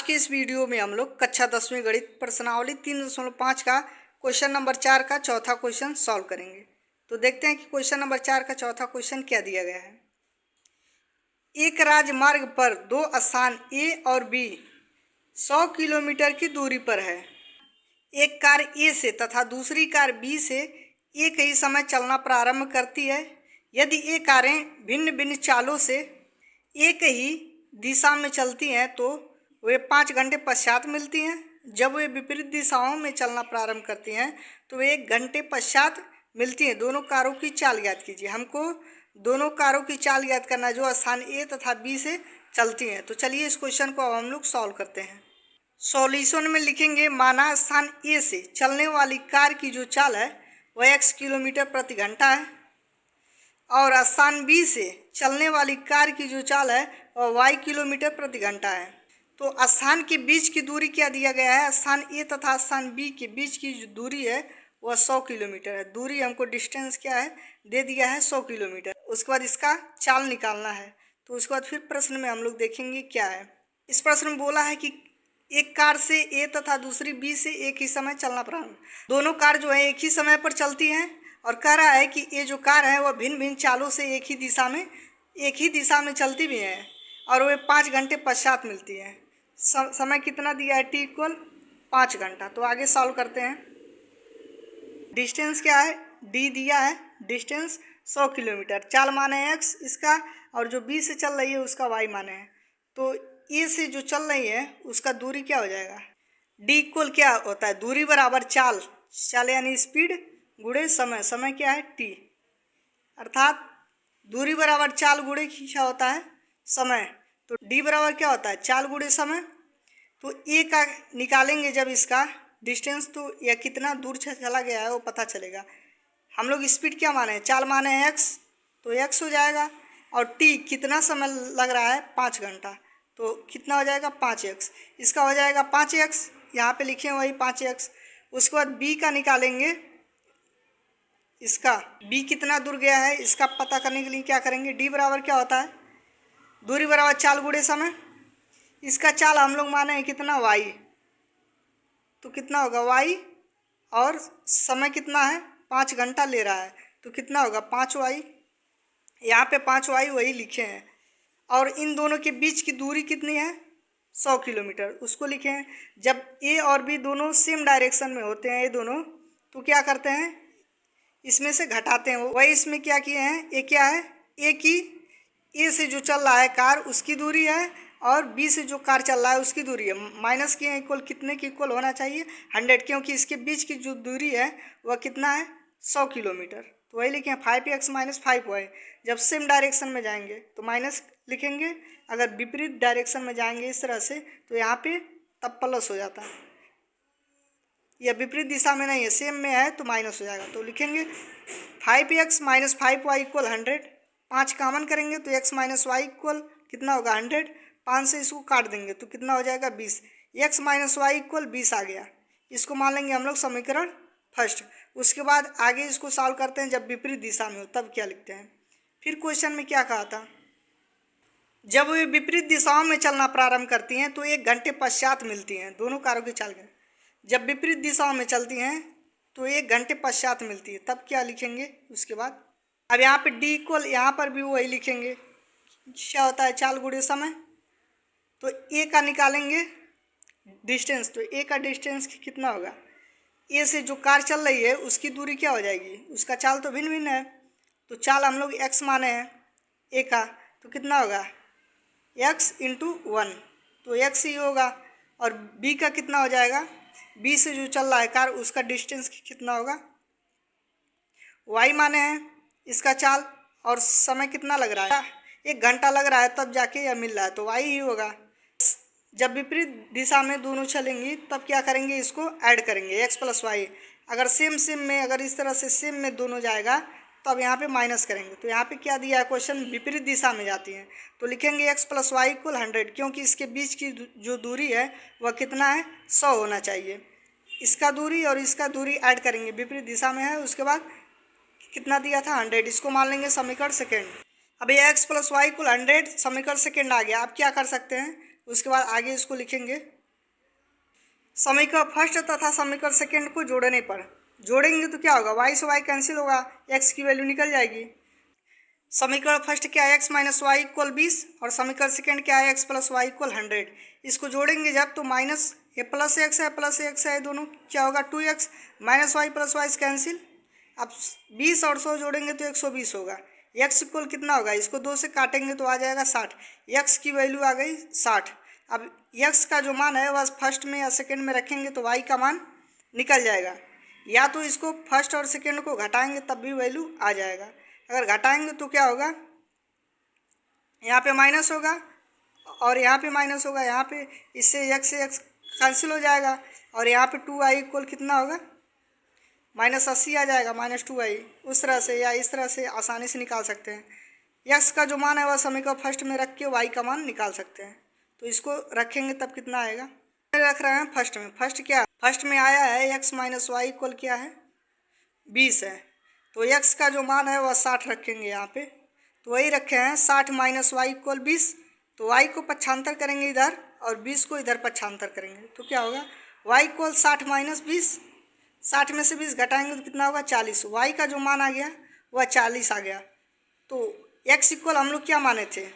के इस वीडियो में हम लोग कक्षा 10वीं गणित प्रश्नावली 3.5 का क्वेश्चन नंबर 4 का चौथा क्वेश्चन सॉल्व करेंगे। तो देखते हैं कि क्वेश्चन नंबर 4 का चौथा क्वेश्चन क्या दिया गया है। एक राजमार्ग पर दो स्थान ए और बी 100 किलोमीटर की दूरी पर है। एक कार ए से तथा दूसरी कार बी से एक ही समय चलना प्रारंभ करती है। यदि ये कारें भिन्न भिन्न चालों से एक ही दिशा में चलती हैं तो वे 5 घंटे पश्चात मिलती हैं। जब वे विपरीत दिशाओं में चलना प्रारंभ करती हैं तो वे 1 घंटे पश्चात मिलती हैं। दोनों कारों की चाल ज्ञात कीजिए। हमको दोनों कारों की चाल ज्ञात करना है जो स्थान ए तथा बी से चलती हैं। तो चलिए इस क्वेश्चन को अब हम लोग सॉल्व करते हैं। सॉल्यूशन में लिखेंगे, माना स्थान ए से चलने वाली कार की जो चाल है वह x किलोमीटर प्रति घंटा है और स्थान बी से चलने वाली कार की जो चाल है वह y किलोमीटर प्रति घंटा है। तो स्थान के बीच की दूरी क्या दिया गया है, स्थान ए तथा स्थान बी के बीच की जो दूरी है वह 100 किलोमीटर है। दूरी हमको डिस्टेंस क्या है दे दिया है 100 किलोमीटर। उसके बाद इसका चाल निकालना है। तो उसके बाद फिर प्रश्न में हम लोग देखेंगे क्या है। इस प्रश्न में बोला है कि एक कार से ए तथा दूसरी बी से एक ही समय चलना प्रारंभ। दोनों कार जो है एक ही समय पर चलती हैं और कह रहा है कि ये जो कार है वह भिन्न भिन्न चालों से एक ही दिशा में चलती भी हैं और वे 5 घंटे पश्चात मिलती हैं। समय कितना दिया है, टी इक्वल 5 घंटा। तो आगे सॉल्व करते हैं। डिस्टेंस क्या है, डी दिया है, डिस्टेंस 100 किलोमीटर। चाल माने है एक्स इसका और जो बी से चल रही है उसका वाई माने है। तो ए से जो चल रही है उसका दूरी क्या हो जाएगा, डी इक्वल क्या होता है, दूरी बराबर चाल यानी स्पीड गुणे समय। समय क्या है टी, अर्थात दूरी बराबर चाल गुणे क्या होता है समय। तो डी बराबर क्या होता है चाल गुणे समय। तो ए का निकालेंगे जब इसका डिस्टेंस तो यह कितना दूर चला गया है वो पता चलेगा। हम लोग स्पीड क्या माने हैं, चाल माने हैं एक्स, तो एक्स हो जाएगा। और टी कितना समय लग रहा है 5 घंटा, तो कितना हो जाएगा 5x। इसका हो जाएगा 5x, यहाँ पे लिखे वही 5x। उसके बाद बी का निकालेंगे, इसका बी कितना दूर गया है इसका पता करने के लिए क्या करेंगे, डी बराबर क्या होता है दूरी बराबर चाल गुणे समय। इसका चाल हम लोग माने हैं कितना y, तो कितना होगा y और समय कितना है 5 घंटा ले रहा है तो कितना होगा 5y। यहाँ पे 5y वही लिखे हैं। और इन दोनों के बीच की दूरी कितनी है 100 किलोमीटर, उसको लिखे हैं। जब ए और बी दोनों सेम डायरेक्शन में होते हैं ये दोनों, तो क्या करते हैं इसमें से घटाते हैं। वही इसमें क्या किए हैं, ए क्या है ए की ए से जो चल रहा है कार उसकी दूरी है और बी से जो कार चल रहा है उसकी दूरी है। माइनस किए इक्वल कितने की इक्वल होना चाहिए 100, क्योंकि इसके बीच की जो दूरी है वह कितना है 100 किलोमीटर। तो वही लिखे 5x - 5y। जब सेम डायरेक्शन में जाएंगे तो माइनस लिखेंगे, अगर विपरीत डायरेक्शन में जाएंगे इस तरह से तो यहाँ पे तब प्लस हो जाता है। या विपरीत दिशा में नहीं है सेम में है तो माइनस हो जाएगा। तो लिखेंगे 5x - 5y = 100। 5 कामन करेंगे तो x - y इक्वल कितना होगा 100। 5 से इसको काट देंगे तो कितना हो जाएगा 20। x - y = 20 आ गया। इसको मान लेंगे हम लोग समीकरण फर्स्ट। उसके बाद आगे इसको सॉल्व करते हैं। जब विपरीत दिशा में हो तब क्या लिखते हैं। फिर क्वेश्चन में क्या कहा था, जब वे विपरीत दिशाओं में चलना प्रारंभ करती हैं तो 1 घंटे पश्चात मिलती हैं। दोनों कारों की चाल जब विपरीत दिशाओं में चलती हैं तो 1 घंटे पश्चात मिलती है, तब क्या लिखेंगे। उसके बाद अब यहाँ पे डी इक्वल यहाँ पर भी वही लिखेंगे, क्या होता है चाल गुणे समय। तो ए का निकालेंगे डिस्टेंस, तो ए का डिस्टेंस कितना होगा, ए से जो कार चल रही है उसकी दूरी क्या हो जाएगी, उसका चाल तो भिन्न भिन्न है। तो चाल हम लोग x माने हैं ए का, तो कितना होगा x × 1, तो x ही होगा। और b का कितना हो जाएगा, b से जो चल रहा है कार उसका डिस्टेंस कितना होगा, y माने हैं इसका चाल और समय कितना लग रहा है 1 घंटा लग रहा है तब जाके यह मिल रहा है तो y ही होगा। जब विपरीत दिशा में दोनों चलेंगी तब क्या करेंगे, इसको ऐड करेंगे x + y। अगर सेम में अगर इस तरह से सेम में दोनों जाएगा तो अब यहाँ पे माइनस करेंगे। तो यहाँ पे क्या दिया है क्वेश्चन, विपरीत दिशा में जाती हैं तो लिखेंगे x + y = 100, क्योंकि इसके बीच की जो दूरी है वह कितना है 100 होना चाहिए। इसका दूरी और इसका दूरी ऐड करेंगे, विपरीत दिशा में है। उसके बाद कितना दिया था 100, इसको मान लेंगे समीकरण सेकेंड। अब ये x + y = 100 समीकरण सेकेंड आ गया। आप क्या कर सकते हैं उसके बाद आगे इसको लिखेंगे समीकरण फर्स्ट तथा समीकरण सेकेंड को जोड़ने पर, जोड़ेंगे तो क्या होगा, वाई से वाई कैंसिल होगा, एक्स की वैल्यू निकल जाएगी। समीकरण फर्स्ट क्या है, एक्स माइनस वाई इक्वल 20 और समीकरण सेकेंड क्या है, एक्स प्लस वाई इक्वल 100। इसको जोड़ेंगे जब तो माइनस ये प्लस एक्स है दोनों क्या होगा 2x, minus y plus y cancel. अब 20 और 100 जोड़ेंगे तो 120 होगा। x इक्वल कितना होगा, इसको 2 से काटेंगे तो आ जाएगा 60, x की वैल्यू आ गई 60। अब x का जो मान है वह फर्स्ट में या सेकेंड में रखेंगे तो y का मान निकल जाएगा, या तो इसको फर्स्ट और सेकेंड को घटाएंगे तब भी वैल्यू आ जाएगा। अगर घटाएंगे तो क्या होगा, यहाँ पे माइनस होगा और यहाँ पे माइनस होगा, यहाँ पे इससे x कैंसिल हो जाएगा और यहाँ पे 2i इक्वल कितना होगा, -80 आ जाएगा, -2i। उस तरह से या इस तरह से आसानी से निकाल सकते हैं। x का जो मान है वह समीकरण फर्स्ट में रख के y का मान निकाल सकते हैं। तो इसको रखेंगे तब कितना आएगा, रख रहे हैं फर्स्ट में। फर्स्ट क्या, फर्स्ट में आया है x माइनस वाई इक्वल क्या है 20 है, तो x का जो मान है वह 60 रखेंगे यहाँ पे, तो वही रखे हैं 60 माइनस वाई इक्वल 20। तो y को पक्षांतर करेंगे इधर और 20 को इधर पक्षांतर करेंगे तो क्या होगा, y इक्वल 60 माइनस 20, 60 में से 20 घटाएंगे तो कितना होगा 40। y का जो मान आ गया वह 40 आ गया। तो x इक्वल हम लोग क्या माने थे,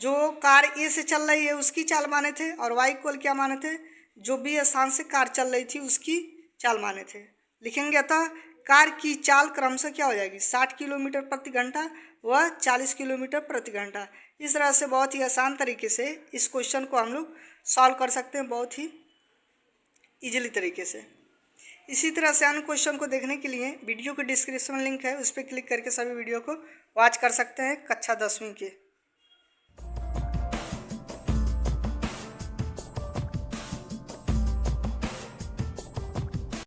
जो कार ए से चल रही है उसकी चाल माने थे, और y इक्वल क्या माने थे, जो बी स्थान से कार चल रही थी उसकी चाल माने थे। लिखेंगे अतः कार की चाल क्रमशः क्या हो जाएगी, 60 किलोमीटर प्रति घंटा व 40 किलोमीटर प्रति घंटा। इस तरह से बहुत ही आसान तरीके से इस क्वेश्चन को हम लोग सॉल्व कर सकते हैं, बहुत ही इजीली तरीके से। इसी तरह से अन्य क्वेश्चन को देखने के लिए वीडियो के डिस्क्रिप्शन में लिंक है, उस पर क्लिक करके सभी वीडियो को वॉच कर सकते हैं कक्षा 10वीं के।